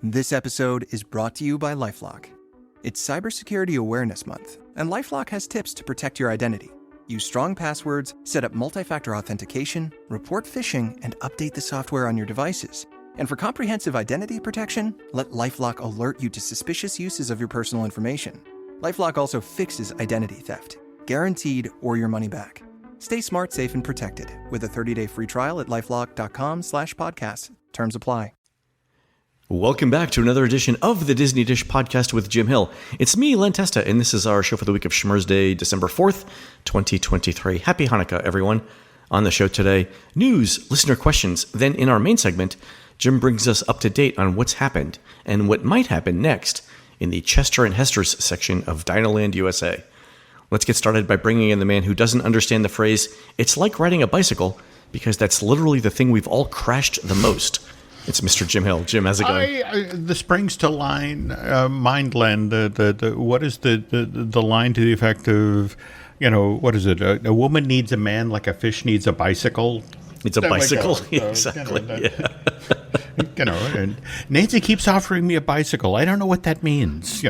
This episode is brought to you by LifeLock. It's Cybersecurity Awareness Month, and LifeLock has tips to protect your identity. Use strong passwords, set up multi-factor authentication, report phishing, and update the software on your devices. And for comprehensive identity protection, let LifeLock alert you to suspicious uses of your personal information. LifeLock also fixes identity theft, guaranteed or your money back. Stay smart, safe, and protected with a 30-day free trial at LifeLock.com/podcast. Terms apply. Welcome back to another edition of the Disney Dish Podcast with Jim Hill. It's me, Len Testa, and this is our show for the week of Schmurz Day, December 4th, 2023. Happy Hanukkah, everyone. On the show today, news, listener questions. Then in our main segment, Jim brings us up to date on what's happened and what might happen next in the Chester and Hester's section of Dinoland, USA. Let's get started by bringing in the man who doesn't understand the phrase, "It's like riding a bicycle," because that's literally the thing we've all crashed the most. It's Mr. Jim Hill. Jim, how's it going? The springs to line, mind Len. What is the line to the effect of, what is it? A woman needs a man like a fish needs a bicycle. It's a bicycle, exactly. And Nancy keeps offering me a bicycle. I don't know what that means.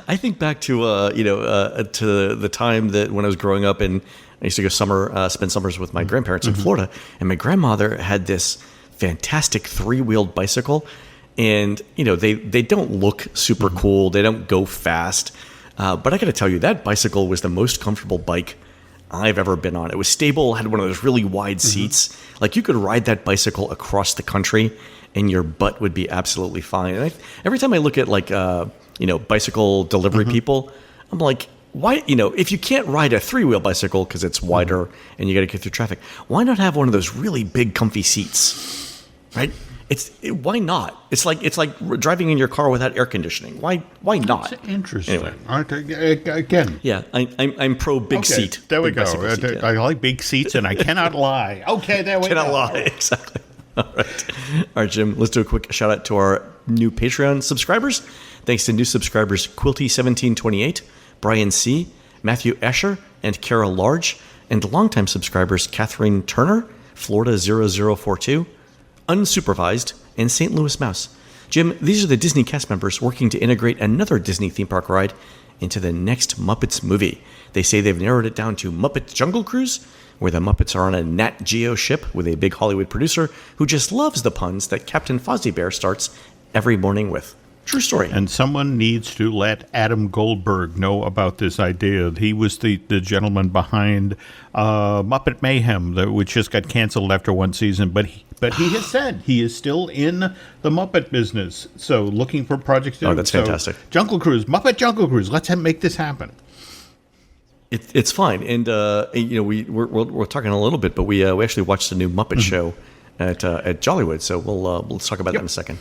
I think back to to the time that when I was growing up, and I used to go spend summers with my grandparents in Florida, and my grandmother had this fantastic three-wheeled bicycle, and they don't look super cool, they don't go fast, but I gotta tell you, that bicycle was the most comfortable bike I've ever been on. It was stable, had one of those really wide seats. Like, you could ride that bicycle across the country and your butt would be absolutely fine. And every time I look at bicycle delivery people, I'm like, why, if you can't ride a three-wheel bicycle because it's wider and you got to get through traffic, why not have one of those really big, comfy seats, right? Why not? It's like driving in your car without air conditioning. Why not? It's interesting. Anyway. Again. Yeah, I'm pro big seat. There we go. Seat, I like big seats, and I cannot lie. Okay, there we go. Cannot lie, exactly. All right, Jim, let's do a quick shout out to our new Patreon subscribers. Thanks to new subscribers Quilty1728, Brian C., Matthew Escher, and Carol Large, and longtime subscribers Catherine Turner, Florida 0042, Unsupervised, and St. Louis Mouse. Jim, these are the Disney cast members working to integrate another Disney theme park ride into the next Muppets movie. They say they've narrowed it down to Muppet Jungle Cruise, where the Muppets are on a Nat Geo ship with a big Hollywood producer who just loves the puns that Captain Fozzie Bear starts every morning with. True story. And someone needs to let Adam Goldberg know about this idea. He was the gentleman behind Muppet Mayhem, which just got canceled after one season. But he has said he is still in the Muppet business. So looking for projects to do. Oh, that's fantastic. Jungle Cruise, Muppet Jungle Cruise. Let's make this happen. It's fine. And, we're talking a little bit, but we actually watched the new Muppet show at Jollywood. So we'll talk about that in a second.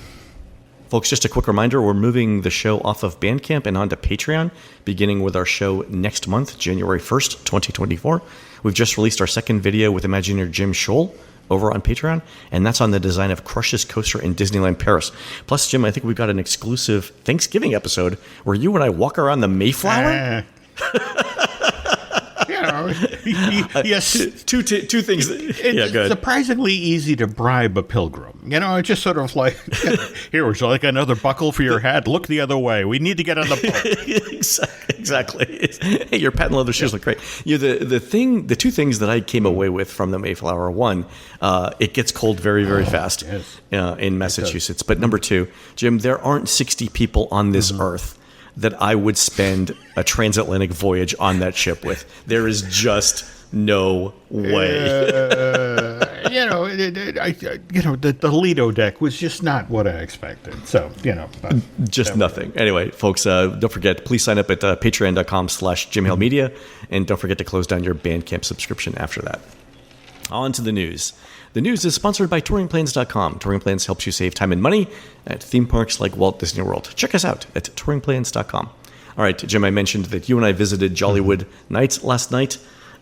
Folks, just a quick reminder, we're moving the show off of Bandcamp and onto Patreon, beginning with our show next month, January 1st, 2024. We've just released our second video with Imagineer Jim Scholl over on Patreon, and that's on the design of Crush's coaster in Disneyland Paris. Plus, Jim, I think we've got an exclusive Thanksgiving episode where you and I walk around the Mayflower. Yes. Two things. It's surprisingly easy to bribe a pilgrim. It's just sort of like, here, would you like another buckle for your hat? Look the other way. We need to get on the boat. Exactly. Hey, your patent leather shoes look great. The two things that I came away with from the Mayflower: one, it gets cold very, very fast in Massachusetts. But number two, Jim, there aren't 60 people on this earth that I would spend a transatlantic voyage on that ship with. There is just no way. The Lido deck was just not what I expected. So, just nothing. Anyway, folks, don't forget, please sign up at patreon.com/JimHillMedia, and don't forget to close down your Bandcamp subscription after that. On to the news. The news is sponsored by TouringPlans.com. Touring Plans helps you save time and money at theme parks like Walt Disney World. Check us out at TouringPlans.com. All right, Jim, I mentioned that you and I visited Jollywood Nights last night.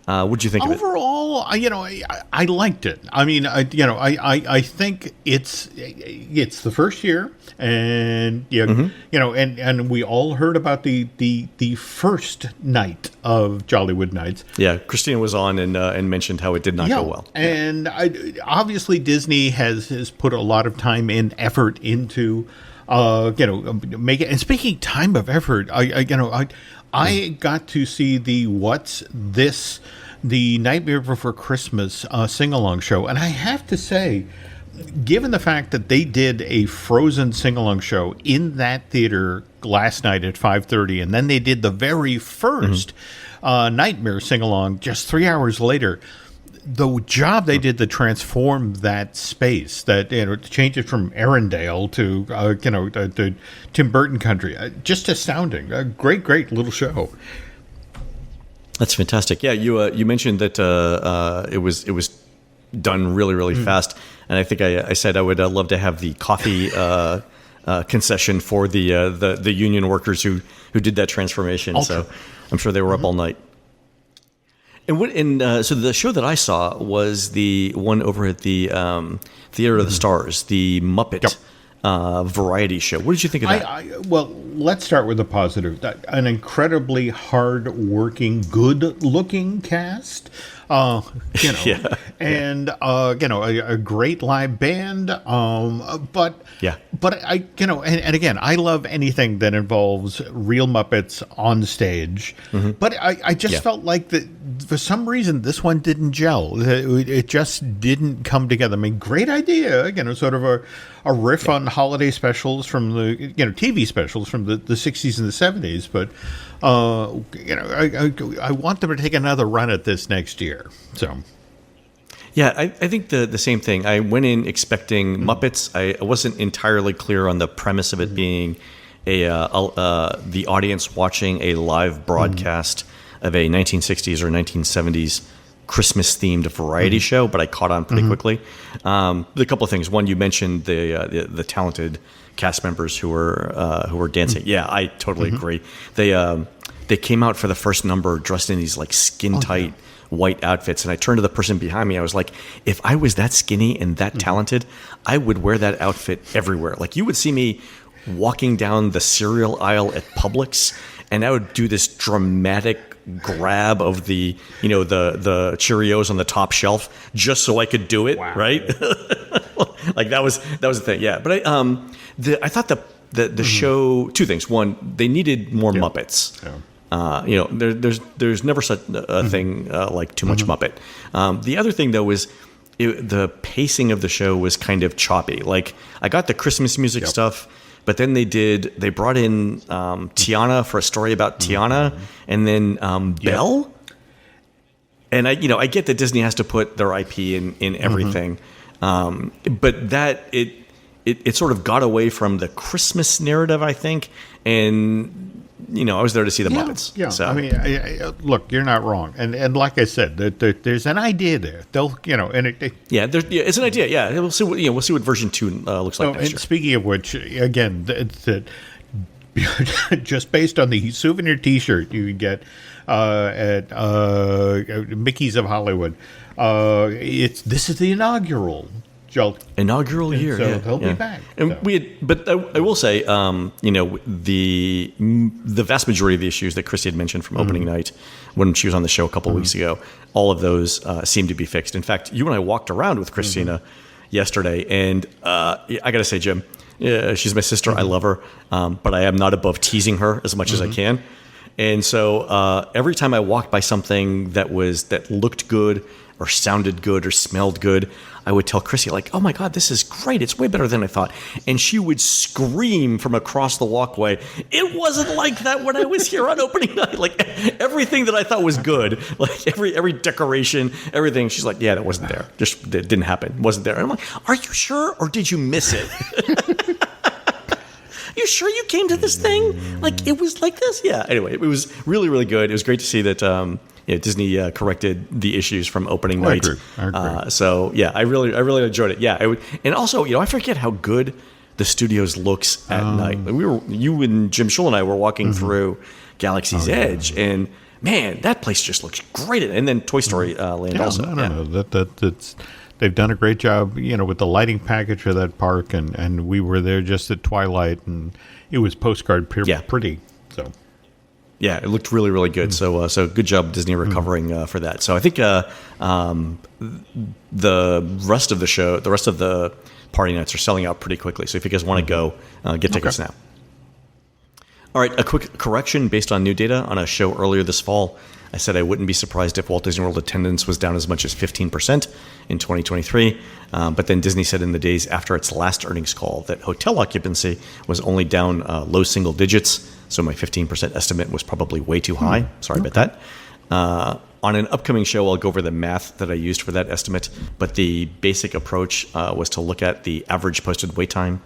What did you think of it? Overall, I liked it. I mean, I think it's the first year, and and we all heard about the first night of Jollywood Nights. Yeah, Christina was on and mentioned how it did not go well. And obviously Disney has put a lot of time and effort into make it. And speaking time of effort, I got to see the Nightmare Before Christmas sing-along show. And I have to say, given the fact that they did a Frozen sing-along show in that theater last night at 5:30, and then they did the very first Nightmare sing-along just 3 hours later, the job they did to transform that space, to change it from Arendelle to Tim Burton country, just astounding. A great little show. That's fantastic. Yeah, you mentioned that it was done really fast, and I think I said I would love to have the coffee concession for the union workers who did that transformation. Ultra. So I'm sure they were up all night. And so the show that I saw was the one over at the Theater of the Stars, the Muppet variety show. What did you think of that? Well, let's start with the positive. An incredibly hard-working, good-looking cast. Yeah. And a great live band. But I and again, I love anything that involves real Muppets on stage. Mm-hmm. But I just felt like that for some reason this one didn't gel. It just didn't come together. I mean, great idea. Sort of a riff on holiday specials from the TV specials from the 60s and the 70s. But I want them to take another run at this next year. So. Yeah, I think the same thing. I went in expecting Muppets. I wasn't entirely clear on the premise of it being the audience watching a live broadcast of a 1960s or 1970s Christmas-themed variety show, but I caught on pretty quickly. A couple of things. One, you mentioned the talented cast members who were dancing. Yeah, I totally agree. They came out for the first number dressed in these like skin-tight white outfits, and I turned to the person behind me. I was like, if I was that skinny and that talented, I would wear that outfit everywhere. Like, you would see me walking down the cereal aisle at Publix, and I would do this dramatic grab of the Cheerios on the top shelf just so I could do it. Wow. Right? Like that was the thing. Yeah, but I thought the show, two things. One, they needed more Muppets. Yeah. There's never such a thing like too much Muppet. The other thing though was the pacing of the show was kind of choppy. Like, I got the Christmas music stuff, but then they brought in Tiana for a story about Tiana, and then Belle. And I get that Disney has to put their IP in everything, but that it sort of got away from the Christmas narrative, I think, and. I was there to see the Muppets. Yeah, so. I mean, look, you're not wrong, and like I said, there's an idea there. They'll, it's an idea. Yeah, we'll see what version 2 looks like next year. Speaking of which, again, just based on the souvenir T-shirt you can get at Mickey's of Hollywood, this is the inaugural. Inaugural year, so they'll be back. And but I will say, the vast majority of the issues that Christy had mentioned from opening night when she was on the show a couple of weeks ago, all of those seem to be fixed. In fact, you and I walked around with Christina yesterday, and I got to say, Jim, she's my sister. I love her, but I am not above teasing her as much as I can. And so every time I walked by something that looked good or sounded good or smelled good, I would tell Chrissy, like, oh my God, this is great. It's way better than I thought. And she would scream from across the walkway, it wasn't like that when I was here on opening night. Like, everything that I thought was good, like every decoration, everything, she's like, yeah, that wasn't there. Just, it didn't happen. It wasn't there. And I'm like, are you sure? Or did you miss it? You sure you came to this thing? Like, it was like this? Yeah. Anyway, it was really, really good. It was great to see that Disney corrected the issues from opening night. I agree. So yeah, I really enjoyed it. Yeah, and also, I forget how good the studios looks at night. You and Jim Schul and I were walking through Galaxy's Edge, and man, that place just looks great. And then Toy Story Land also. I don't know. That's they've done a great job, with the lighting package for that park, and we were there just at twilight, and it was postcard pretty. So. Yeah, it looked really, really good. So good job, Disney, recovering for that. So I think the rest of the party nights are selling out pretty quickly. So if you guys want to go, get tickets now. All right, a quick correction based on new data. On a show earlier this fall, I said I wouldn't be surprised if Walt Disney World attendance was down as much as 15% in 2023. But then Disney said in the days after its last earnings call that hotel occupancy was only down low single digits. So my 15% estimate was probably way too high. Sorry about that. On an upcoming show, I'll go over the math that I used for that estimate. But the basic approach was to look at the average posted wait time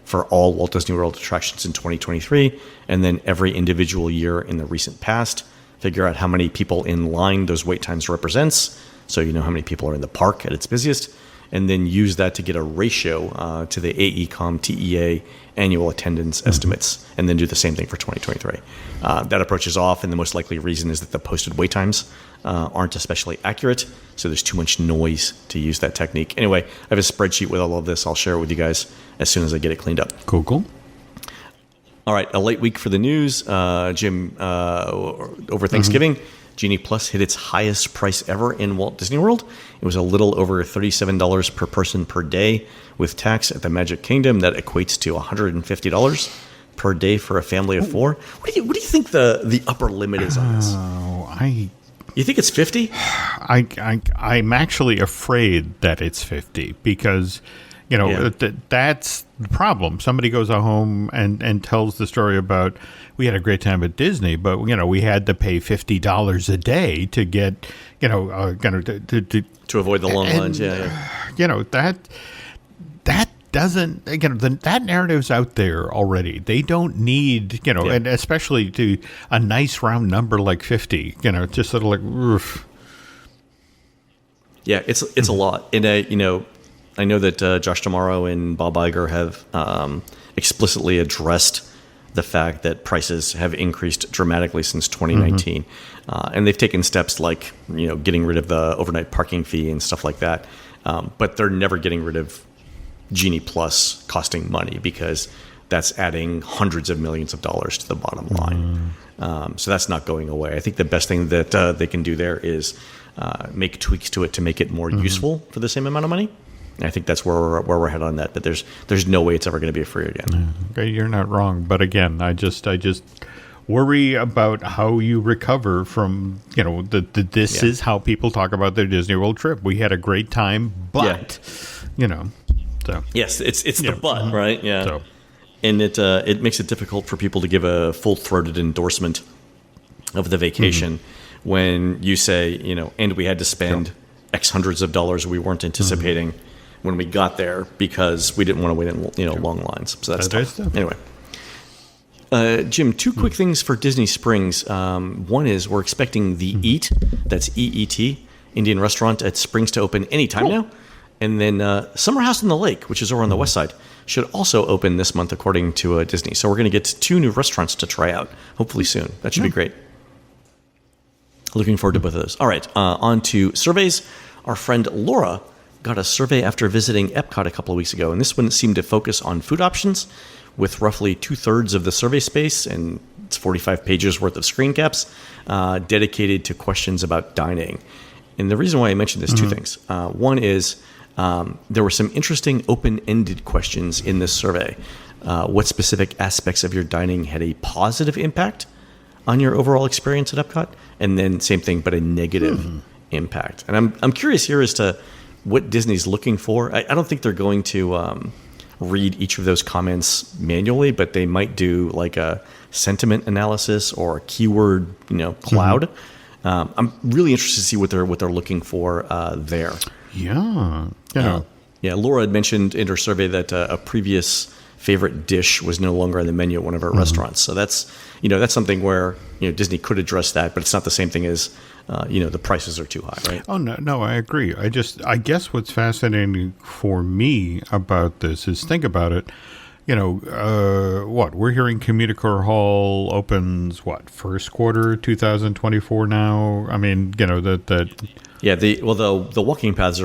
for all Walt Disney World attractions in 2023, and then every individual year in the recent past. Figure out how many people in line those wait times represents, so you know how many people are in the park at its busiest, and then use that to get a ratio to the AECOM TEA annual attendance estimates, and then do the same thing for 2023. That approach is off, and the most likely reason is that the posted wait times aren't especially accurate, so there's too much noise to use that technique. Anyway, I have a spreadsheet with all of this. I'll share it with you guys as soon as I get it cleaned up. Cool. All right, a late week for the news. Jim, over Thanksgiving, Genie Plus hit its highest price ever in Walt Disney World. It was a little over $37 per person per day. With tax at the Magic Kingdom, that equates to $150 per day for a family of four. What do you think the upper limit is on this? You think it's 50? I'm actually afraid that it's 50 because, that's the problem. Somebody goes home and tells the story about, we had a great time at Disney, but, we had to pay $50 a day to get, to avoid the long lines. That doesn't, that narrative's out there already. They don't need, and especially to a nice round number like 50, just sort of like, oof. Yeah, it's a lot. And, I know that Josh D'Amaro and Bob Iger have explicitly addressed the fact that prices have increased dramatically since 2019. And they've taken steps like, getting rid of the overnight parking fee and stuff like that. But they're never getting rid of Genie Plus costing money because that's adding hundreds of millions of dollars to the bottom line. So that's not going away. I think the best thing that they can do there is make tweaks to it to make it more useful for the same amount of money. And I think that's where we're headed on that. But there's no way it's ever going to be free again. Okay, you're not wrong. But again, I just worry about how you recover from, this is how people talk about their Disney World trip. We had a great time, but, So. Yes, it's the but, right? Yeah. So. And it makes it difficult for people to give a full-throated endorsement of the vacation when you say, and we had to spend X hundreds of dollars we weren't anticipating when we got there because we didn't want to wait in long lines. So that's tough. Anyway. Jim, two quick things for Disney Springs. One is we're expecting the EAT, that's EET, Indian restaurant at Springs to open anytime now. And then Summer House on the Lake, which is over on the west side, should also open this month, according to Disney. So we're going to get 2 new restaurants to try out, hopefully soon. That should be great. Looking forward to both of those. All right, on to surveys. Our friend Laura got a survey after visiting Epcot a couple of weeks ago, and this one seemed to focus on food options, with roughly 2/3 of the survey space, and it's 45 pages worth of screen caps, dedicated to questions about dining. And the reason why I mentioned this, two things. One is there were some interesting open-ended questions in this survey. What specific aspects of your dining had a positive impact on your overall experience at Epcot? And then same thing, but a negative impact. And I'm curious here as to what Disney's looking for. I don't think they're going to read each of those comments manually, but they might do like a sentiment analysis or a keyword, cloud. I'm really interested to see what they're looking for there. Yeah. Laura had mentioned in her survey that a previous favorite dish was no longer on the menu at one of her restaurants. So that's something where Disney could address that, but it's not the same thing as the prices are too high, right? Oh no, I agree. I guess what's fascinating for me about this is think about it. we're hearing Communicore Hall opens, first quarter 2024 now? I mean, Yeah, the walking paths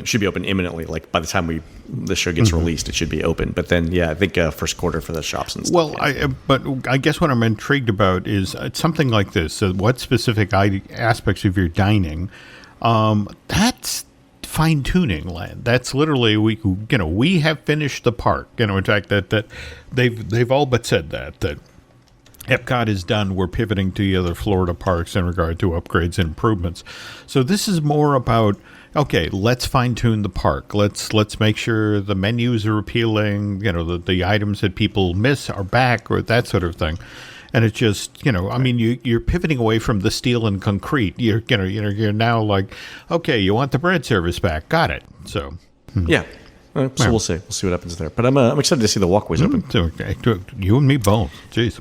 should be open imminently. Like by the time the show gets released, it should be open. But then, I think first quarter for the shops and stuff. Well, but I guess what I'm intrigued about is something like this. What specific aspects of your dining? That's fine tuning, Len. That's literally we have finished the park. In fact, that they've all but said that Epcot is done. We're pivoting to the other Florida parks in regard to upgrades and improvements. So this is more about, okay, let's fine tune the park. Let's make sure the menus are appealing. The items that people miss are back, or that sort of thing. And it's just, you're pivoting away from the steel and concrete. You're now like, okay, you want the bread service back. Got it. So, yeah. So we'll see. We'll see what happens there. But I'm excited to see the walkways open. You and me both. Jeez.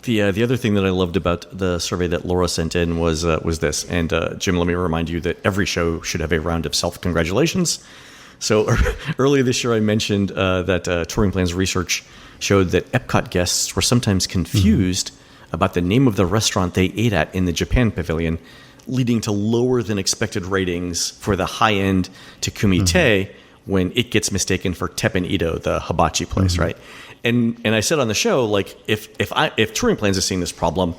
The other thing that I loved about the survey that Laura sent in was this. And Jim, let me remind you that every show should have a round of self-congratulations. So earlier this year, I mentioned that Touring Plans research showed that Epcot guests were sometimes confused about the name of the restaurant they ate at in the Japan Pavilion, leading to lower than expected ratings for the high-end Takumi Te when it gets mistaken for Teppen Ito, the hibachi place, right? And I said on the show, like, if Touring Plans is seeing this problem,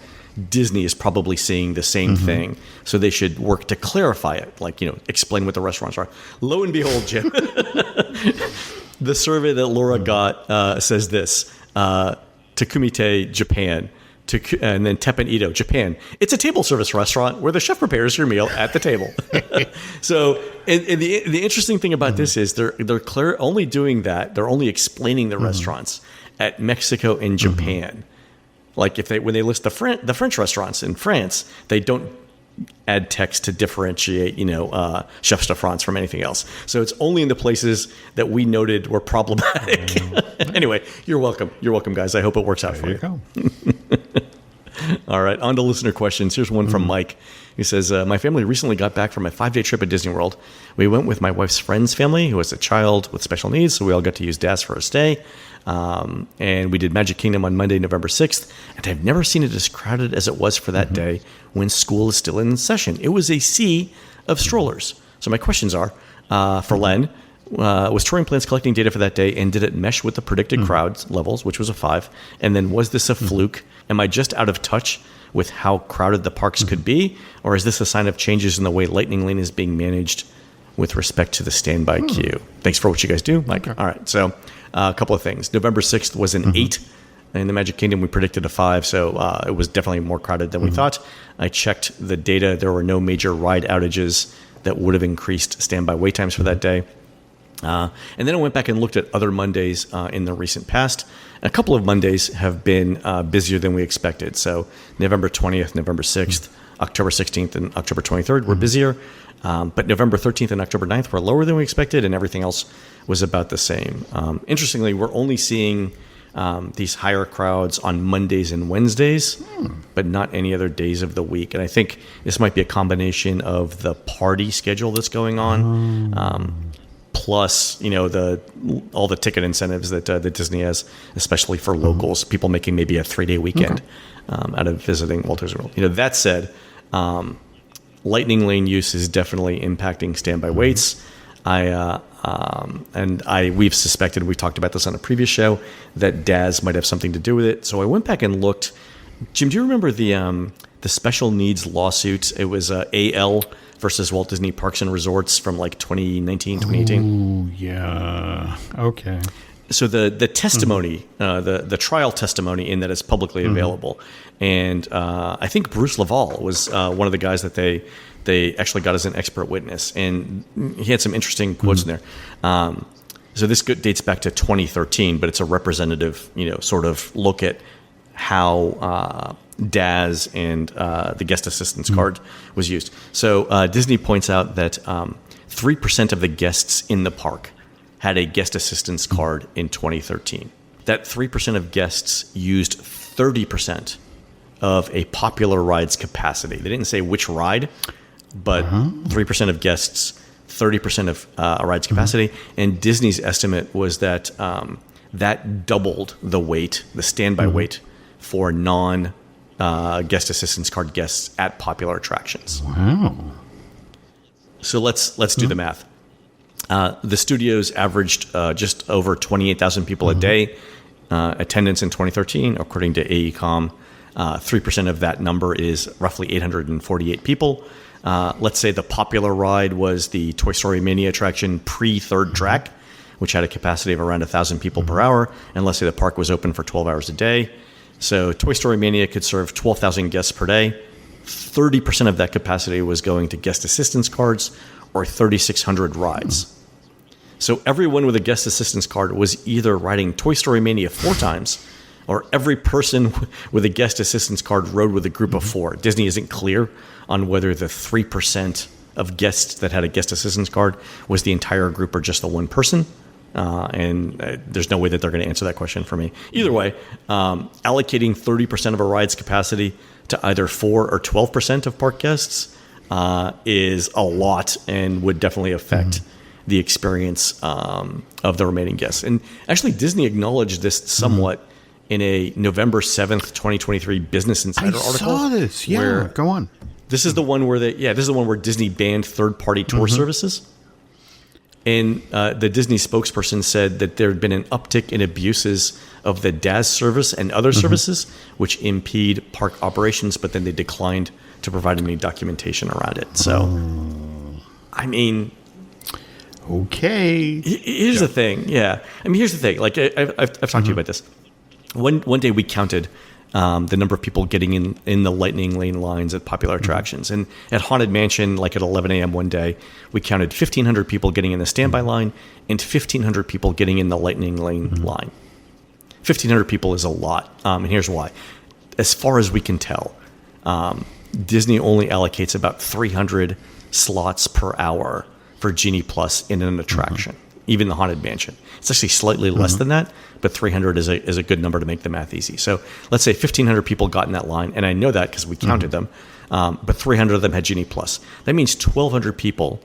Disney is probably seeing the same thing. So they should work to clarify it, like, explain what the restaurants are. Lo and behold, Jim, the survey that Laura got says this: Takumi Te, Japan, and then Teppen Ito, Japan. It's a table service restaurant where the chef prepares your meal at the table. So, and the interesting thing about this is they're only doing that. They're only explaining the restaurants at Mexico and Japan. Like when they list the French restaurants in France, they don't add text to differentiate, chefs de France from anything else. So it's only in the places that we noted were problematic. Anyway, you're welcome. You're welcome, guys. I hope it works out for you. There you go. All right, on to listener questions. Here's one from Mike. He says, my family recently got back from a 5-day trip at Disney World. We went with my wife's friend's family, who has a child with special needs, so we all got to use DAS for a stay. And we did Magic Kingdom on Monday, November 6th, and I've never seen it as crowded as it was for that day when school is still in session. It was a sea of strollers. So my questions are, for Len, was Touring Plans collecting data for that day, and did it mesh with the predicted crowd levels, which was a 5? And then was this a fluke? Am I just out of touch with how crowded the parks could be? Or is this a sign of changes in the way Lightning Lane is being managed with respect to the standby queue? Thanks for what you guys do, Mike. Okay. All right, so a couple of things. November 6th was an 8. In the Magic Kingdom, we predicted a 5, so it was definitely more crowded than we thought. I checked the data. There were no major ride outages that would have increased standby wait times for that day. And then I went back and looked at other Mondays in the recent past. A couple of Mondays have been busier than we expected. So November 20th, November 6th, October 16th, and October 23rd were busier. But November 13th and October 9th were lower than we expected, and everything else was about the same. Interestingly, we're only seeing these higher crowds on Mondays and Wednesdays, but not any other days of the week. And I think this might be a combination of the party schedule that's going on. Plus, all the ticket incentives that Disney has, especially for locals, people making maybe a 3-day weekend out of visiting Walt Disney World. That said, Lightning Lane use is definitely impacting standby waits. We've suspected, we talked about this on a previous show, that DAS might have something to do with it. So I went back and looked. Jim, do you remember the special needs lawsuit? It was AL versus Walt Disney Parks and Resorts from like 2019, 2018. Oh, yeah. Okay. So the testimony, the trial testimony in that is publicly available. And I think Bruce Laval was one of the guys that they actually got as an expert witness. And he had some interesting quotes in there. So this dates back to 2013, but it's a representative, sort of look at how DAS and the guest assistance card was used. So Disney points out that 3% of the guests in the park had a guest assistance card in 2013. That 3% of guests used 30% of a popular ride's capacity. They didn't say which ride, but 3% of guests, 30% of a ride's capacity. And Disney's estimate was that that doubled the standby wait for non guest assistance card guests at popular attractions. Wow. So let's do the math. The studios averaged just over 28,000 people a day. Attendance in 2013, according to AECOM, 3% of that number is roughly 848 people. Let's say the popular ride was the Toy Story Mania attraction pre-third track, which had a capacity of around 1,000 people per hour. And let's say the park was open for 12 hours a day. So Toy Story Mania could serve 12,000 guests per day. 30% of that capacity was going to guest assistance cards or 3,600 rides. So everyone with a guest assistance card was either riding Toy Story Mania 4 times, or every person with a guest assistance card rode with a group of 4. Disney isn't clear on whether the 3% of guests that had a guest assistance card was the entire group or just the one person. And there's no way that they're going to answer that question for me. Either way, allocating 30% of a ride's capacity to either 4 or 12% of park guests is a lot and would definitely affect the experience of the remaining guests. And actually, Disney acknowledged this somewhat in a November 7th, 2023 Business Insider article. I saw this. Yeah, go on. This is the one where Disney banned third-party tour services. And the Disney spokesperson said that there had been an uptick in abuses of the DAS service and other services, which impede park operations, but then they declined to provide any documentation around it. So, I mean... Okay. Here's the thing. Yeah. I mean, here's the thing. Like, I've talked to you about this. One day we counted the number of people getting in the lightning lane lines at popular attractions. And at Haunted Mansion, like at 11 a.m. one day, we counted 1,500 people getting in the standby line and 1,500 people getting in the lightning lane line. 1,500 people is a lot. And here's why. As far as we can tell, Disney only allocates about 300 slots per hour for Genie Plus in an attraction, even the Haunted Mansion. It's actually slightly less than that, but 300 is a good number to make the math easy. So let's say 1,500 people got in that line, and I know that because we counted them, but 300 of them had Genie Plus. That means 1,200 people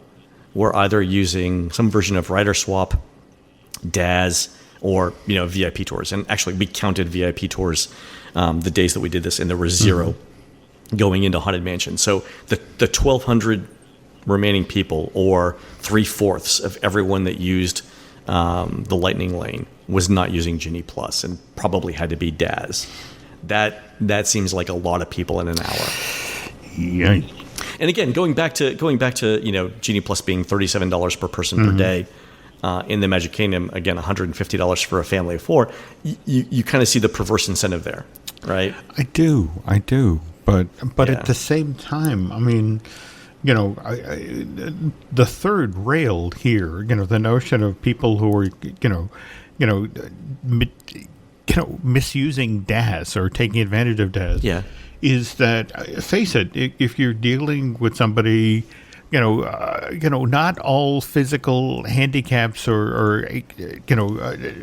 were either using some version of Rider Swap, DAS, or VIP tours. And actually, we counted VIP tours the days that we did this, and there were 0 going into Haunted Mansion. So the 1,200 remaining people, or 3/4 of everyone that used the Lightning Lane, was not using Genie Plus and probably had to be DAS. That seems like a lot of people in an hour. Yeah. And again, going back to Genie Plus being $37 per person per day in the Magic Kingdom, again $150 for a family of 4. You kind of see the perverse incentive there, right? I do, but at the same time, I mean, the third rail here, the notion of people who are, misusing DAS or taking advantage of DAS, is that, face it, if you're dealing with somebody, not all physical handicaps or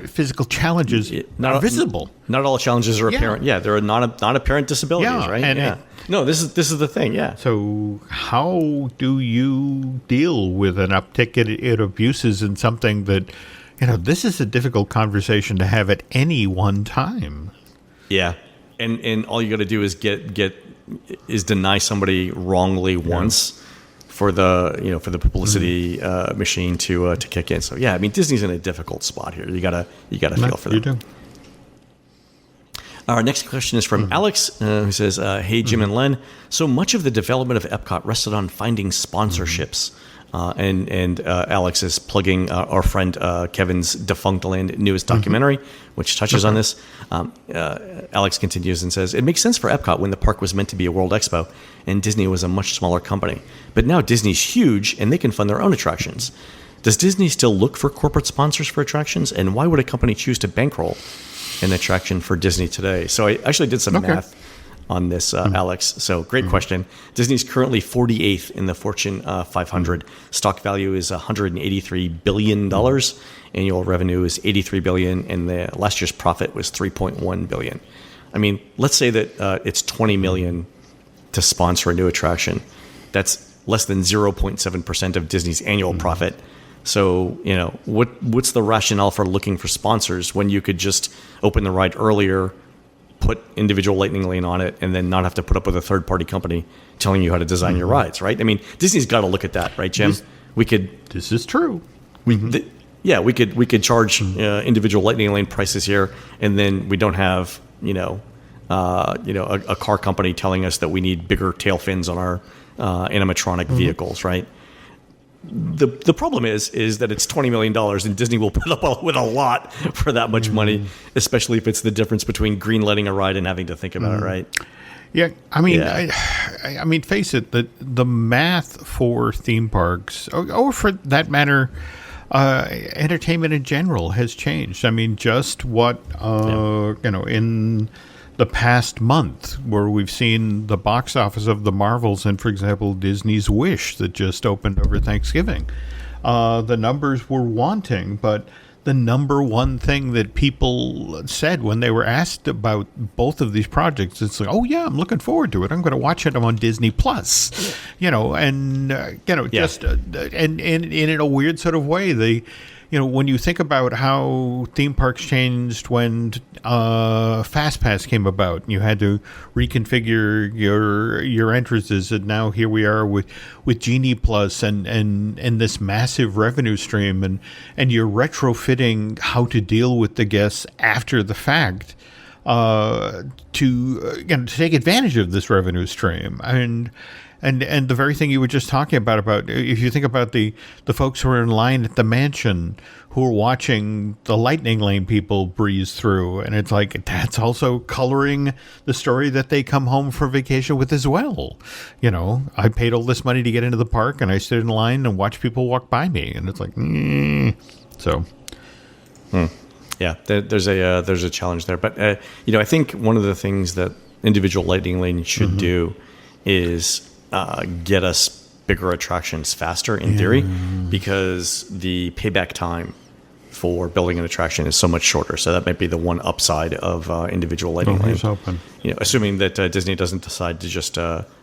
physical challenges are visible. Not all challenges are apparent. Yeah, there are not apparent disabilities, right? No, this is the thing. Yeah. So how do you deal with an uptick in abuses in something that, this is a difficult conversation to have at any one time. Yeah, and all you got to do is deny somebody wrongly once for the publicity machine to kick in. So yeah, I mean, Disney's in a difficult spot here. You gotta feel for them. You do. Our next question is from Alex, who says, hey, Jim and Len, so much of the development of Epcot rested on finding sponsorships. And Alex is plugging our friend Kevin's Defunct Land newest documentary, which touches on this. Alex continues and says, it makes sense for Epcot when the park was meant to be a World Expo and Disney was a much smaller company. But now Disney's huge and they can fund their own attractions. Does Disney still look for corporate sponsors for attractions? And why would a company choose to bankroll an attraction for Disney today? So I actually did some math on this, Alex. So great question. Disney's currently 48th in the Fortune 500. Stock value is $183 billion. Annual revenue is $83 billion, and the last year's profit was $3.1 billion. I mean, let's say that it's $20 million to sponsor a new attraction. That's less than 0.7% of Disney's annual profit. So, what's the rationale for looking for sponsors when you could just open the ride earlier, put individual Lightning Lane on it, and then not have to put up with a third-party company telling you how to design your rides, right? I mean, Disney's got to look at that, right, Jim? This is true. We could charge individual Lightning Lane prices here, and then we don't have a car company telling us that we need bigger tail fins on our animatronic vehicles, right? The problem is that it's $20 million, and Disney will put up with a lot for that much money, especially if it's the difference between green-lighting a ride and having to think about it, right? Yeah, I mean, I mean, face it, the math for theme parks, or for that matter, entertainment in general has changed. I mean, just what in the past month, where we've seen the box office of the Marvels and, for example, Disney's Wish that just opened over Thanksgiving. The numbers were wanting, but the number one thing that people said when they were asked about both of these projects, it's like, oh yeah, I'm looking forward to it. I'm going to watch it on Disney Plus, and in a weird sort of way, when you think about how theme parks changed when FastPass came about, you had to reconfigure your entrances, and now here we are with Genie Plus and this massive revenue stream, and you're retrofitting how to deal with the guests after the fact to take advantage of this revenue stream. And the very thing you were just talking about if you think about the folks who are in line at the mansion who are watching the Lightning Lane people breeze through, and it's like that's also coloring the story that they come home for vacation with as well. I paid all this money to get into the park, and I stood in line and watched people walk by me, and it's like, so. Yeah, there's a challenge there, but I think one of the things that individual Lightning Lane should do is get us bigger attractions faster in theory, because the payback time for building an attraction is so much shorter. So that might be the one upside of individual Lightning Lane. Assuming that Disney doesn't decide to just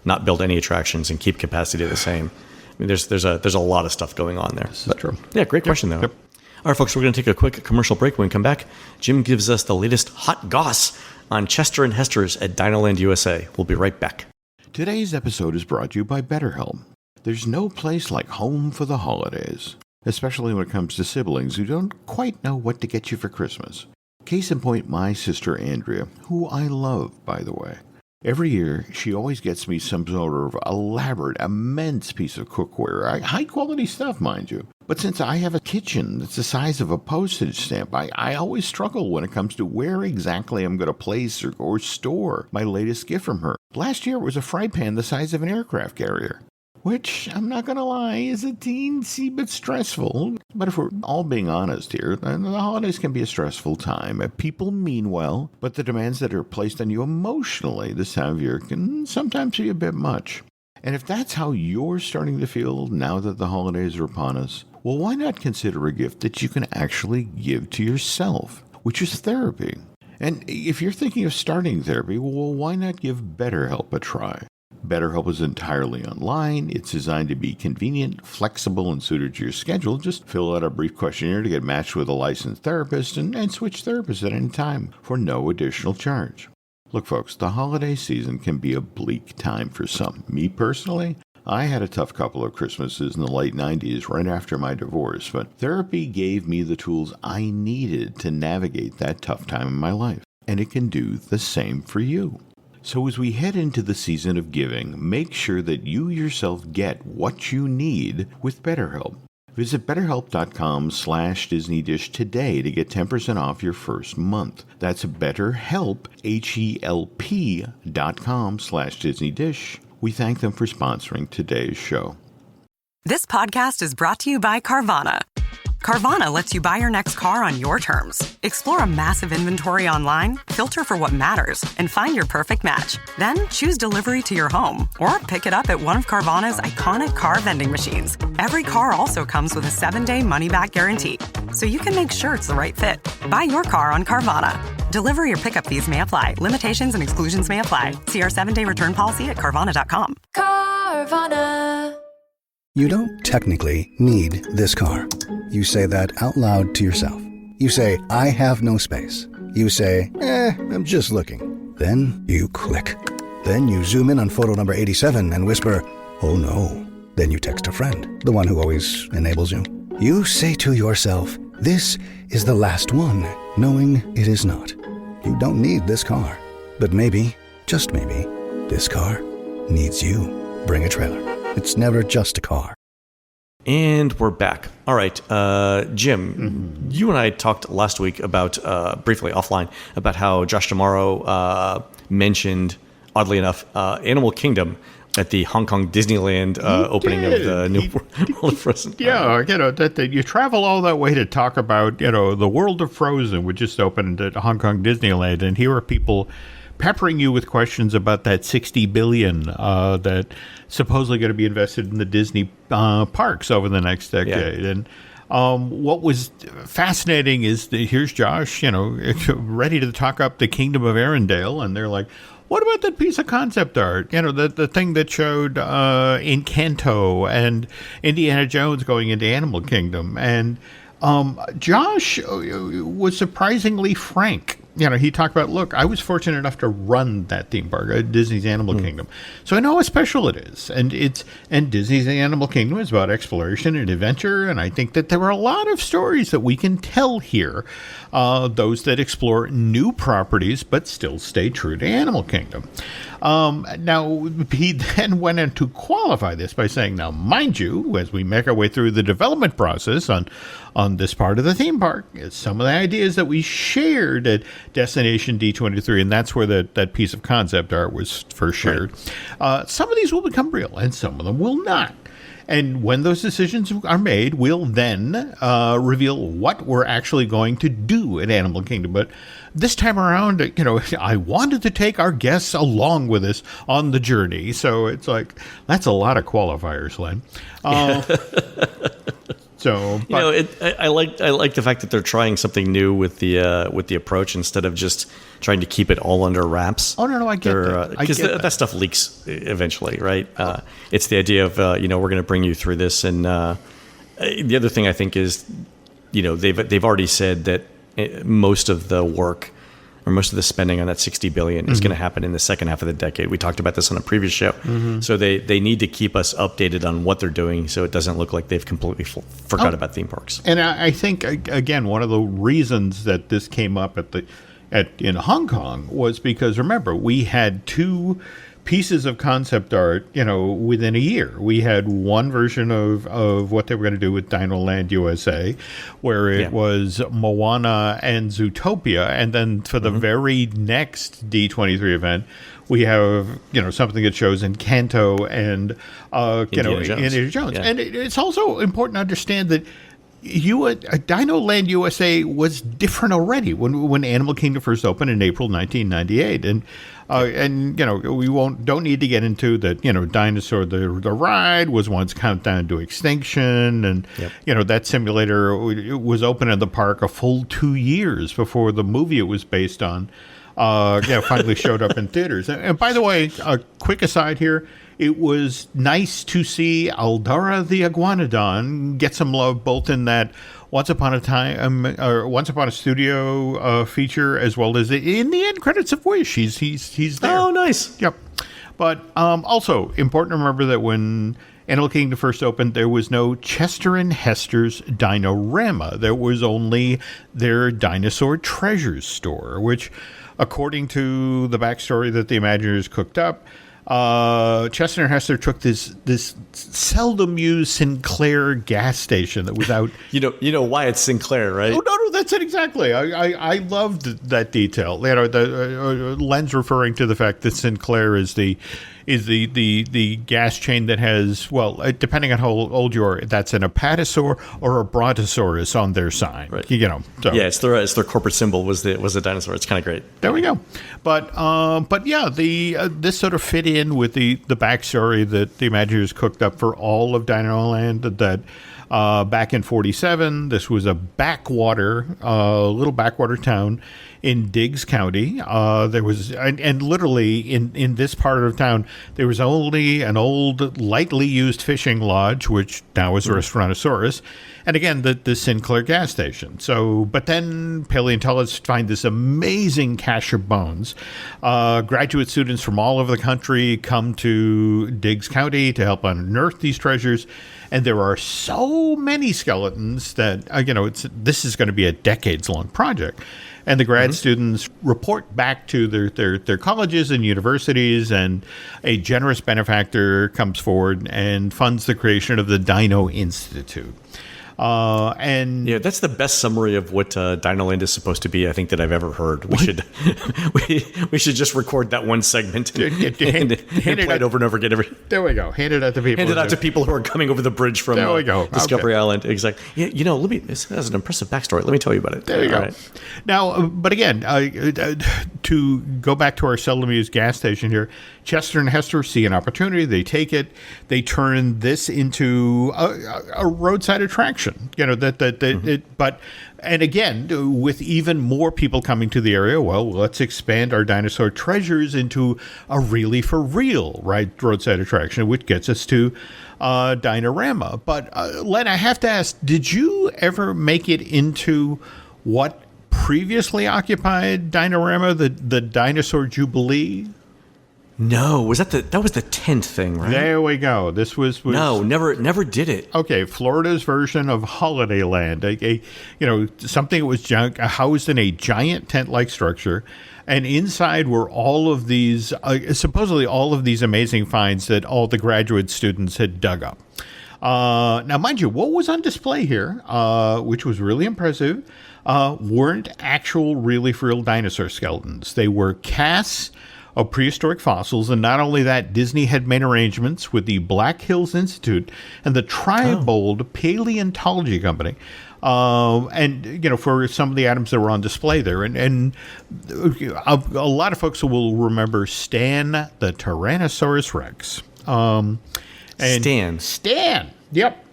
not build any attractions and keep capacity the same. I mean, there's a lot of stuff going on there. This is true. Yeah, great question though. Yep. All right, folks, we're going to take a quick commercial break. When we come back, Jim gives us the latest hot goss on Chester and Hester's at Dinoland USA. We'll be right back. Today's episode is brought to you by BetterHelp. There's no place like home for the holidays, especially when it comes to siblings who don't quite know what to get you for Christmas. Case in point, my sister Andrea, who I love, by the way. Every year, she always gets me some sort of elaborate, immense piece of cookware. High-quality stuff, mind you. But since I have a kitchen that's the size of a postage stamp, I always struggle when it comes to where exactly I'm going to place or store my latest gift from her. Last year, it was a fry pan the size of an aircraft carrier, which, I'm not going to lie, is a teensy bit stressful. But if we're all being honest here, the holidays can be a stressful time. People mean well, but the demands that are placed on you emotionally this time of year can sometimes be a bit much. And if that's how you're starting to feel now that the holidays are upon us, well, why not consider a gift that you can actually give to yourself, which is therapy? And if you're thinking of starting therapy, well, why not give BetterHelp a try? BetterHelp is entirely online. It's designed to be convenient, flexible, and suited to your schedule. Just fill out a brief questionnaire to get matched with a licensed therapist and switch therapists at any time for no additional charge. Look, folks, the holiday season can be a bleak time for some. Me personally, I had a tough couple of Christmases in the late 90s right after my divorce, but therapy gave me the tools I needed to navigate that tough time in my life, and it can do the same for you. So as we head into the season of giving, make sure that you yourself get what you need with BetterHelp. Visit BetterHelp.com/DisneyDish today to get 10% off your first month. That's BetterHelp, HELP.com/DisneyDish. We thank them for sponsoring today's show. This podcast is brought to you by Carvana. Carvana lets you buy your next car on your terms. Explore a massive inventory online, filter for what matters, and find your perfect match. Then choose delivery to your home or pick it up at one of Carvana's iconic car vending machines. Every car also comes with a 7-day money-back guarantee, so you can make sure it's the right fit. Buy your car on Carvana. Delivery or pickup fees may apply. Limitations and exclusions may apply. See our 7-day return policy at Carvana.com. Carvana. You don't technically need this car. You say that out loud to yourself. You say, I have no space. You say, I'm just looking. Then you click. Then you zoom in on photo number 87 and whisper, oh no. Then you text a friend, the one who always enables you. You say to yourself, this is the last one, knowing it is not. You don't need this car. But maybe, just maybe, this car needs you. Bring a trailer. It's never just a car. And we're back. All right, Jim, you and I talked last week about, briefly offline, about how Josh D'Amaro mentioned, oddly enough, Animal Kingdom at the Hong Kong Disneyland opening of the new World of Frozen. Yeah, that you travel all that way to talk about, the World of Frozen, which just opened at Hong Kong Disneyland, and here are people peppering you with questions about that $60 billion that supposedly going to be invested in the Disney parks over the next decade. Yeah. And what was fascinating is here's Josh, ready to talk up the Kingdom of Arendelle, and they're like, what about that piece of concept art? The thing that showed Encanto and Indiana Jones going into Animal Kingdom. And Josh was surprisingly frank. He talked about, look, I was fortunate enough to run that theme park, Disney's Animal Kingdom. So I know how special it is. And Disney's Animal Kingdom is about exploration and adventure. And I think that there are a lot of stories that we can tell here, those that explore new properties but still stay true to Animal Kingdom. Now, he then went on to qualify this by saying, now, mind you, as we make our way through the development process on this part of the theme park, some of the ideas that we shared at Destination D23, and that's where that piece of concept art was first shared. Right. Some of these will become real, and some of them will not. And when those decisions are made, we'll then reveal what we're actually going to do at Animal Kingdom. But this time around, I wanted to take our guests along with us on the journey. So it's like, that's a lot of qualifiers, Len. So, I like the fact that they're trying something new with the approach instead of just trying to keep it all under wraps. Oh no, I get that. Because that stuff leaks eventually, right? It's the idea of we're going to bring you through this, and the other thing I think is, they've already said that most of the work or most of the spending on that $60 billion is going to happen in the second half of the decade. We talked about this on a previous show. So they need to keep us updated on what they're doing so it doesn't look like they've completely forgot about theme parks. And I think, again, one of the reasons that this came up in Hong Kong was because, remember, we had two pieces of concept art, within a year. We had one version of what they were going to do with Dino Land USA, where it was Moana and Zootopia. And then for the very next D23 event, we have, something that shows Encanto and, Indiana Jones. Yeah. And it's also important to understand that Dino Land USA was different already when Animal Kingdom first opened in April 1998, and we don't need to get into that. Dinosaur the ride was once countdown to extinction, and that simulator was open in the park a full 2 years before the movie it was based on finally showed up in theaters. And by the way, a quick aside here. It was nice to see Aldara the Iguanodon get some love both in that Once Upon a Studio feature as well as in the end credits of Wish. He's there. Oh, nice. Yep. But also important to remember that when Animal Kingdom first opened, there was no Chester and Hester's Dino-Rama. There was only their Dinosaur Treasures store, which, according to the backstory that the Imagineers cooked up, Chester and Hester took this seldom used Sinclair gas station that was out. You know why it's Sinclair, right? Oh no, that's it exactly. I loved that detail. Len's referring to the fact that Sinclair is the gas chain that has, depending on how old you are, that's an Apatosaur or a Brontosaurus on their sign. Right. So. Yeah, it's their corporate symbol was the dinosaur. It's kind of great. There we go. But yeah, this sort of fit in with the backstory that the Imagineers cooked up for all of Dino Land, that back in 47. This was a little backwater town in Diggs County. There was, and literally in this part of town, there was only an old, lightly used fishing lodge, which now is Restaurantosaurus, and again, the Sinclair gas station. So, but then paleontologists find this amazing cache of bones. Graduate students from all over the country come to Diggs County to help unearth these treasures. And there are so many skeletons that, this is going to be a decades-long project. And the grad students report back to their colleges and universities, and a generous benefactor comes forward and funds the creation of the Dino Institute. That's the best summary of what Dinoland is supposed to be, I think, that I've ever heard. We should we should just record that one segment and play it over and over again. There we go. Hand it out to people. Hand it out to people who are coming over the bridge from Discovery Island. Exactly. Yeah, this has an impressive backstory. Let me tell you about it. There you go. Right. Now, but again, to go back to our seldom used gas station here, Chester and Hester see an opportunity. They take it. They turn this into a roadside attraction. But again, with even more people coming to the area, well, let's expand our dinosaur treasures into a really for real, roadside attraction, which gets us to Dino-Rama. But Len, I have to ask, did you ever make it into what previously occupied Dino-Rama, the Dinosaur Jubilee? No, was that was the 10th thing, right? There we go. This was no, never did it. Okay, Florida's version of Holidayland, something that was housed in a giant tent-like structure, and inside were all of these, supposedly all of these amazing finds that all the graduate students had dug up. Now, mind you, what was on display here, which was really impressive, weren't actual really for real dinosaur skeletons. They were casts of prehistoric fossils, and not only that, Disney had made arrangements with the Black Hills Institute and the Tribold Paleontology Company, and for some of the items that were on display there, and a lot of folks will remember Stan the Tyrannosaurus Rex. Stan. Yep.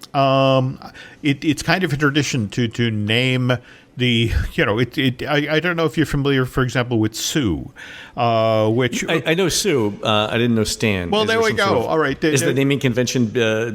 It's kind of a tradition to name the, I don't know if you're familiar, for example, with Sue, which I know Sue. I didn't know Stan. Well, there we go. All right. Is the naming convention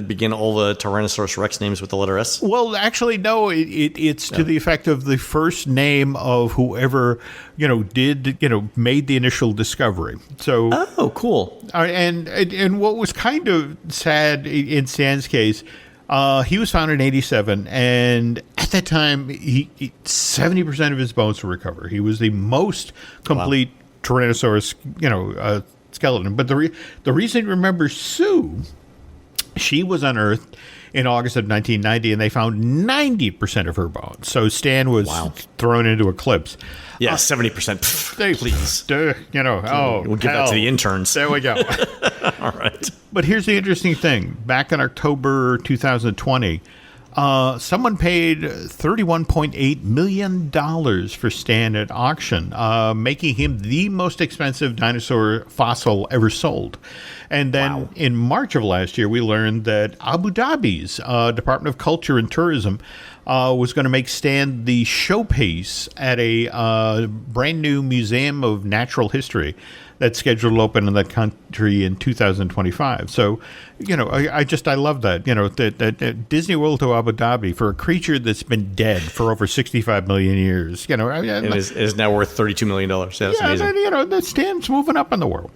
begin all the Tyrannosaurus Rex names with the letter S? Well, actually, no. It's to the effect of the first name of whoever made the initial discovery. So cool. And what was kind of sad in Stan's case, he was found in 1987, and at that time, 70% of his bones were recovered. He was the most complete Tyrannosaurus, skeleton. But the reason to remember Sue, she was unearthed in August of 1990, and they found 90% of her bones. So Stan was thrown into eclipse. Yeah, 70%. Please. We'll give that to the interns. There we go. All right. But here's the interesting thing. Back in October 2020, someone paid $31.8 million for Stan at auction, making him the most expensive dinosaur fossil ever sold. And then in March of last year, we learned that Abu Dhabi's Department of Culture and Tourism was going to make Stan the showpiece at a brand new Museum of Natural History that's scheduled to open in that country in 2025. So, I love that. That Disney World to Abu Dhabi for a creature that's been dead for over 65 million years. It is now worth $32 million. Yeah, that's amazing. That Stan's moving up in the world.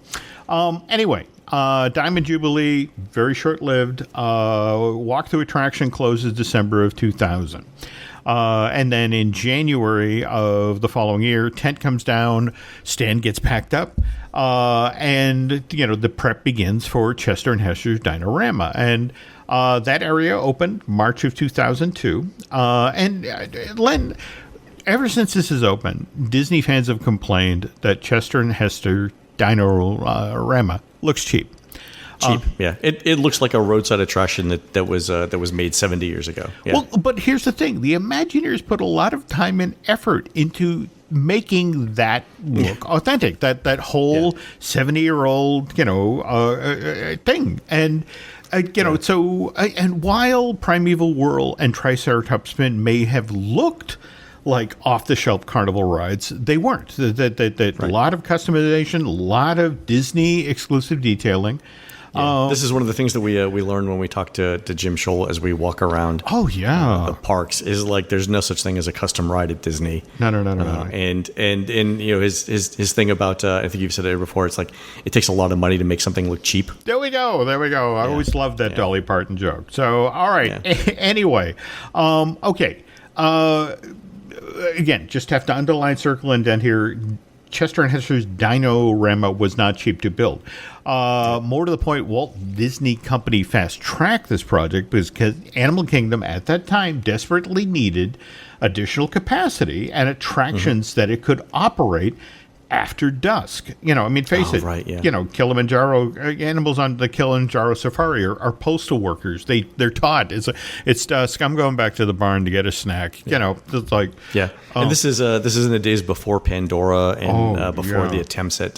Anyway. Diamond Jubilee, very short-lived. Walk-through attraction closes December of 2000. And then in January of the following year, tent comes down, Stan gets packed up, and, the prep begins for Chester and Hester's Dino-Rama. And that area opened March of 2002. And Len, ever since this is open, Disney fans have complained that Chester and Hester Dino-Rama looks cheap. Yeah. It looks like a roadside attraction that was made 70 years ago. Yeah. Well, but here's the thing: the Imagineers put a lot of time and effort into making that look authentic. That whole 70-year-old thing, and And while Primeval Whirl and Triceratops Spin may have looked like off-the-shelf carnival rides, they weren't. A lot of customization, a lot of Disney exclusive detailing. Yeah. This is one of the things that we learned when we talked to Jim Scholl as we walk around. Oh yeah, the parks is like there's no such thing as a custom ride at Disney. No. And his thing about I think you've said it before. It's like it takes a lot of money to make something look cheap. There we go. I always loved that Dolly Parton joke. So all right. Yeah. Anyway, okay. Again, just have to underline, circle, indent here. Chester and Hester's Dino-Rama was not cheap to build. More to the point, Walt Disney Company fast-tracked this project because Animal Kingdom at that time desperately needed additional capacity and attractions that it could operate after dusk. Face it. Right, yeah. Kilimanjaro animals on the Kilimanjaro Safari are postal workers. They're taught it's dusk. I'm going back to the barn to get a snack. Yeah. It's like And this is in the days before Pandora and before the attempts at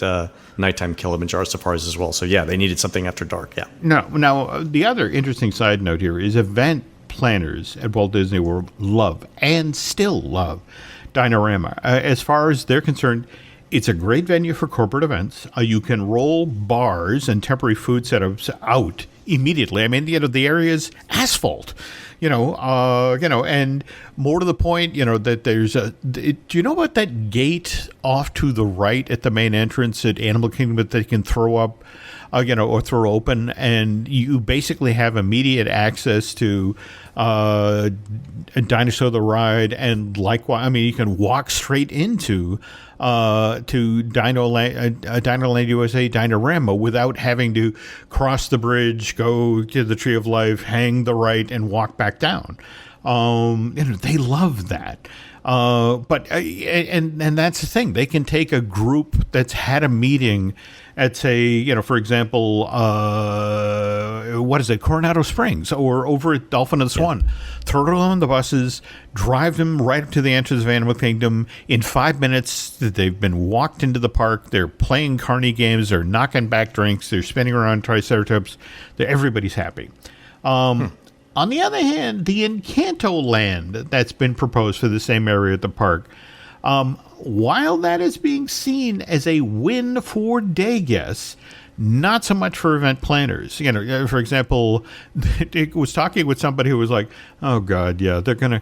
nighttime Kilimanjaro safaris as well. So they needed something after dark. Yeah. Now the other interesting side note here is event planners at Walt Disney World love and still love Dino-Rama. As far as they're concerned, it's a great venue for corporate events. You can roll bars and temporary food setups out immediately. I mean, the area's asphalt, and more to the point, that there's do you know about that gate off to the right at the main entrance at Animal Kingdom that they can throw up, or throw open, and you basically have immediate access to Dinosaur the ride, and likewise, you can walk straight into to Dinoland USA Dino-Rama without having to cross the bridge, go to the Tree of Life, hang the right, and walk back down. They love that. But that's the thing. They can take a group that's had a meeting at, say, for example, Coronado Springs or over at Dolphin and the Swan. Throw them on the buses, drive them right up to the entrance of Animal Kingdom. In 5 minutes, they've been walked into the park. They're playing carny games. They're knocking back drinks. They're spinning around Triceratops. Everybody's happy. On the other hand, the Encanto Land that's been proposed for the same area at the park, while that is being seen as a win for day guests, not so much for event planners. For example, it was talking with somebody who was like, "Oh God, yeah, they're gonna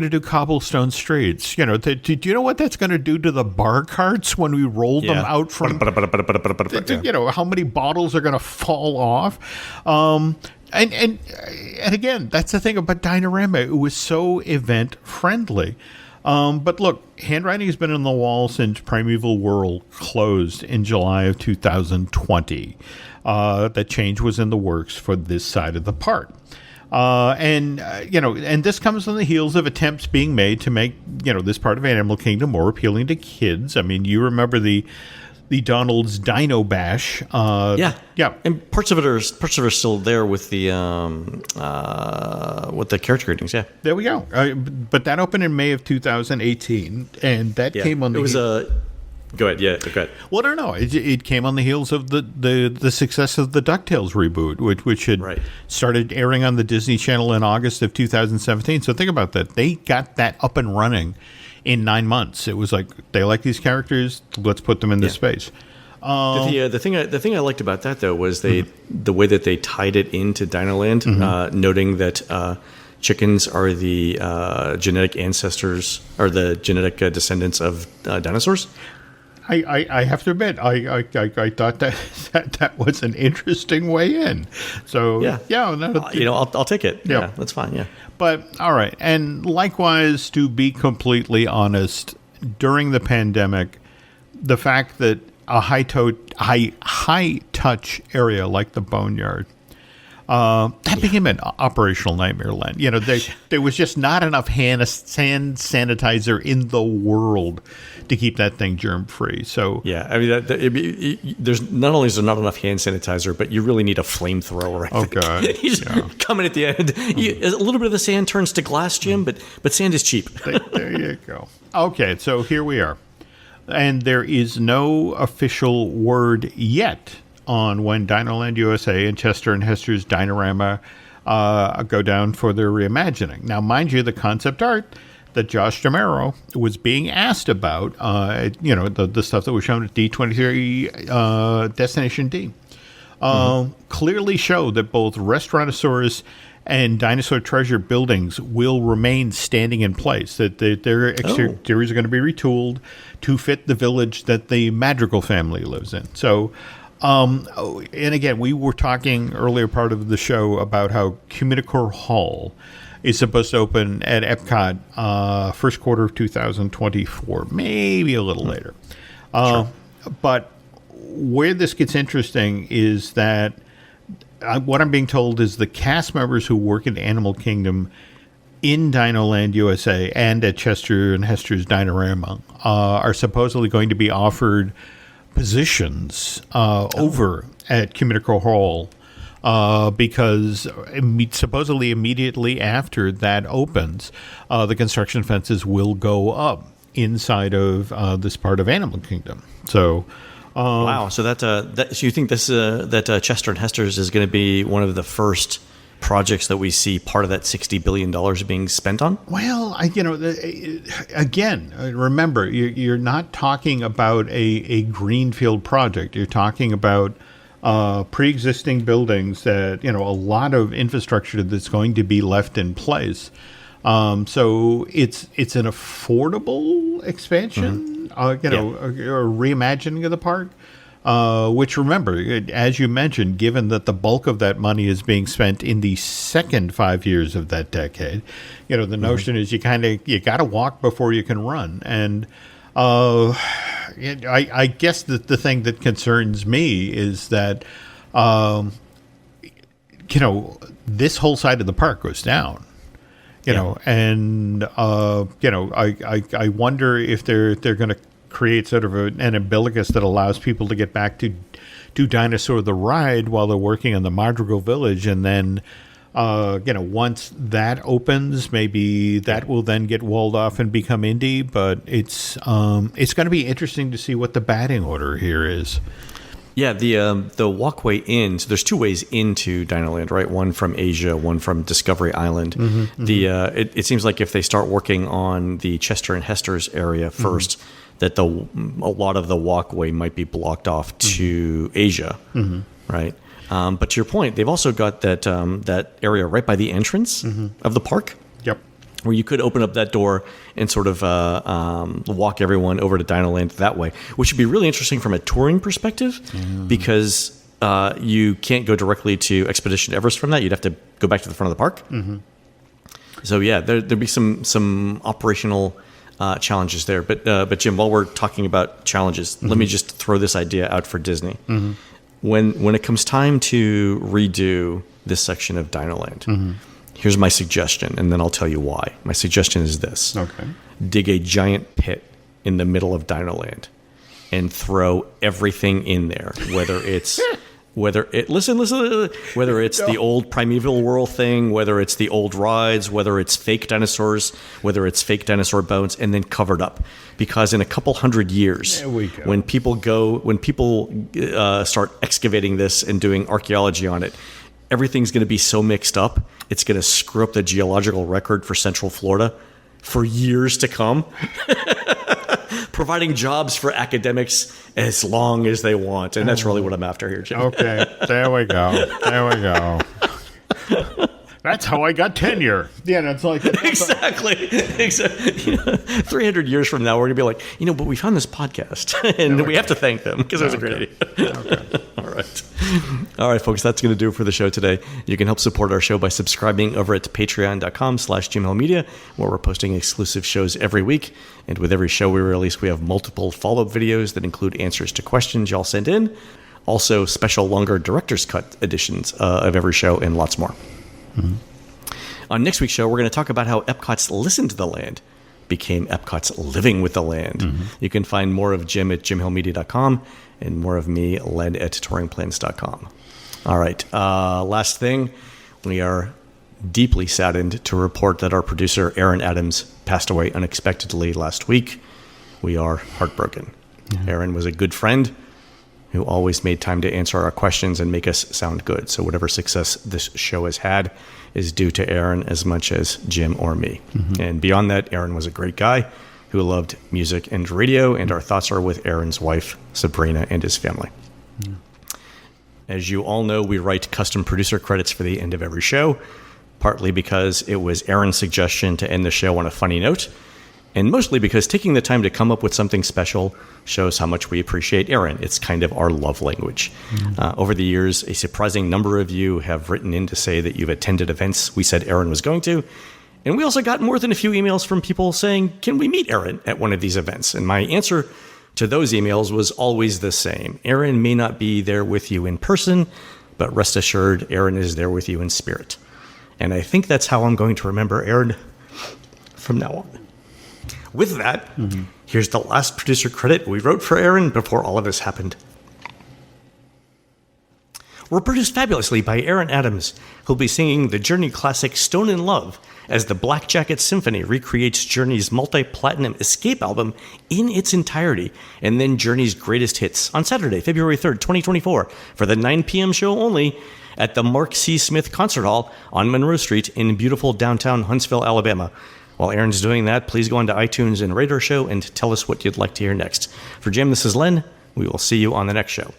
do cobblestone streets. Do you know what that's gonna do to the bar carts when we roll them out from? How many bottles are gonna fall off?" And again, that's the thing about Dino-Rama. It was so event friendly. But look, handwriting has been on the wall since Primeval Whirl closed in July of 2020. That change was in the works for this side of the park. And this comes on the heels of attempts being made to make, this part of Animal Kingdom more appealing to kids. I mean, you remember the Donald's Dino Bash. Yeah. And parts of it are still there with the character greetings. Yeah. There we go. But that opened in May of 2018, and that came on the. It was a. Go ahead. Yeah. Go ahead. Well, I don't know. It came on the heels of the success of the DuckTales reboot, which had started airing on the Disney Channel in August of 2017. So think about that. They got that up and running in 9 months. It was like, they like these characters, let's put them in this space. The thing I liked about that though was the way that they tied it into Dinoland, noting that chickens are the genetic ancestors or the genetic descendants of dinosaurs. I have to admit, I thought that was an interesting way in. So I'll take it. Yeah, that's fine. Yeah. But all right, and likewise, to be completely honest, during the pandemic, the fact that a high touch area like the Boneyard, that became an operational nightmare, Len. There was just not enough hand sanitizer in the world to keep that thing germ free. So I mean, there's not only is there not enough hand sanitizer, but you really need a flamethrower. Oh God! You just come in at the end. A little bit of the sand turns to glass, Jim, but sand is cheap. There you go. Okay, so here we are, and there is no official word yet on when Dinoland USA and Chester and Hester's Dino-Rama go down for their reimagining. Now, mind you, the concept art that Josh D'Amaro was being asked about, the stuff that was shown at D23 Destination D, clearly show that both Restaurantosaurus and Dinosaur Treasure buildings will remain standing in place, that their exteriors are going to be retooled to fit the village that the Madrigal family lives in. So, and again, we were talking earlier part of the show about how Communicore Hall is supposed to open at Epcot first quarter of 2024, maybe a little later. Sure. But where this gets interesting is that what I'm being told is the cast members who work at Animal Kingdom in Dinoland USA and at Chester and Hester's Dino-Rama are supposedly going to be offered positions over at Communicore Hall because supposedly immediately after that opens, the construction fences will go up inside of this part of Animal Kingdom. So... wow! So so you think this that Chester and Hester's is going to be one of the first projects that we see part of that $60 billion being spent on? Well, again, remember, you're not talking about a greenfield project. You're talking about pre-existing buildings that a lot of infrastructure that's going to be left in place. So it's an affordable expansion. A reimagining of the park, which, remember, as you mentioned, given that the bulk of that money is being spent in the second 5 years of that decade, the notion is you got to walk before you can run. And I guess that the thing that concerns me is that, this whole side of the park goes down. I wonder if they're going to create sort of an umbilicus that allows people to get back to Dinosaur the ride while they're working on the Madrigal Village, and then once that opens, maybe that will then get walled off and become Indy. But it's going to be interesting to see what the batting order here is. Yeah, the walkway in. So there's two ways into Dinoland, right? One from Asia, one from Discovery Island. It seems like if they start working on the Chester and Hester's area first, that a lot of the walkway might be blocked off to Asia, right? But to your point, they've also got that area right by the entrance of the park. Yep. Where you could open up that door and sort of walk everyone over to Dinoland that way, which would be really interesting from a touring perspective, because you can't go directly to Expedition Everest from that. You'd have to go back to the front of the park. So yeah, there'd be some operational challenges there. But Jim, while we're talking about challenges, let me just throw this idea out for Disney. When it comes time to redo this section of Dinoland, here's my suggestion, and then I'll tell you why. My suggestion is this. Okay. Dig a giant pit in the middle of Dinoland and throw everything in there, whether it's whether it's the old primeval world thing, whether it's the old rides, whether it's fake dinosaurs, whether it's fake dinosaur bones, and then covered up. Because in a couple hundred years, when people start excavating this and doing archaeology on it, everything's going to be so mixed up, it's going to screw up the geological record for Central Florida for years to come, providing jobs for academics as long as they want. And that's really what I'm after here, Jim. Okay, there we go. That's how I got tenure. Yeah, that's like exactly. 300 years from now, we're gonna be like, but we found this podcast, and we have to thank them because it was a great idea. Okay. All right, folks, that's gonna do it for the show today. You can help support our show by subscribing over at patreon.com/JimHillMedia, where we're posting exclusive shows every week. And with every show we release, we have multiple follow-up videos that include answers to questions y'all send in, also special longer director's cut editions of every show, and lots more. On next week's show, we're going to talk about how Epcot's Listen to the Land became Epcot's Living with the Land. You can find more of Jim at jimhillmedia.com and more of me, Len, at touringplans.com. All right, last thing, we are deeply saddened to report that our producer, Aaron Adams, passed away unexpectedly last week. We are heartbroken. Aaron was a good friend who always made time to answer our questions and make us sound good. So whatever success this show has had is due to Aaron as much as Jim or me. And beyond that, Aaron was a great guy who loved music and radio, and our thoughts are with Aaron's wife, Sabrina, and his family. As you all know, we write custom producer credits for the end of every show, partly because it was Aaron's suggestion to end the show on a funny note, and mostly because taking the time to come up with something special shows how much we appreciate Aaron. It's kind of our love language. Over the years, a surprising number of you have written in to say that you've attended events we said Aaron was going to, and we also got more than a few emails from people saying, can we meet Aaron at one of these events? And my answer to those emails was always the same. Aaron may not be there with you in person, but rest assured, Aaron is there with you in spirit. And I think that's how I'm going to remember Aaron from now on. With that, here's the last producer credit we wrote for Aaron before all of this happened. We're produced fabulously by Aaron Adams, who'll be singing the Journey classic Stone in Love as the Black Jacket Symphony recreates Journey's multi-platinum Escape album in its entirety, and then Journey's greatest hits on Saturday, February 3rd, 2024, for the 9 p.m. show only at the Mark C. Smith Concert Hall on Monroe Street in beautiful downtown Huntsville, Alabama. While Aaron's doing that, please go onto iTunes and rate our show and tell us what you'd like to hear next. For Jim, this is Len. We will see you on the next show.